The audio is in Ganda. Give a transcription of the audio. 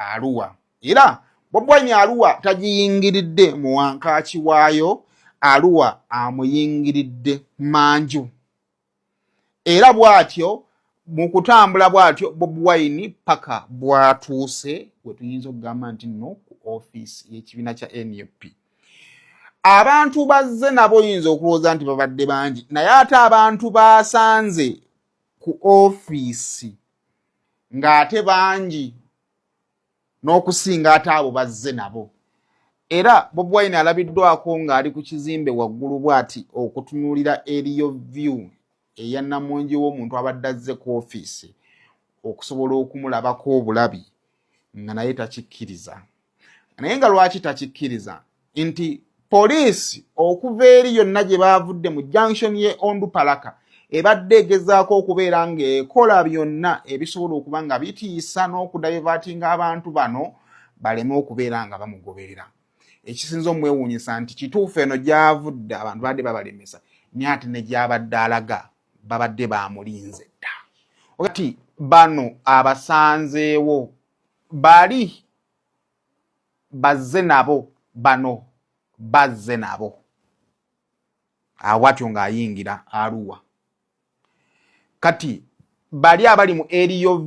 Arua. Era Bobi Wine Arua tagiyingiridde mu wankaaki waayo, Arua amuyingiridde manju. Era bw'atyo mu kutambula bw'atyo Bobi Wine paka bw'atuuse we tuyinza okugamba nti nno ku ofiisi y'ekibiina kya NUP. Abantu bazze nabo oyinza okulowooza nti babadde bangi, naye ate abantu baasanze ku ofiisi ng'ate bangi n'okusinga ate abo bazze nabo. Era Bobi Wine alabiddwako ng'ali ku kizimbe waggulu bw'ati okutunuulira eriyo view eya Namungi w'omuntu abadde azze ku ofiisi okusobola okumulabako obulabi nga naye takikkiriza. Naye nga lwaki takikkiriza? Nti poliisi okuva eri yonna gye baavudde mu junction ye Ondupalaka ebadde egezaako okubeera ng'ekola byonna ebisobola okuba nga bitiisa n'okudaivatinga abantu bano baleme okubeera nga bamugoberera. Ekisinza omwewuunyisa nti kituufu eno gy'avudde abantu badde babalemesa, naye ate ne gy'abadde alaga babadde baamulinze dda. Ati bano abasanzeewo bali bazze nabo, bano bazze nabo. Awatyo ng'ayingira Arua. Kati bali abali mu eriyo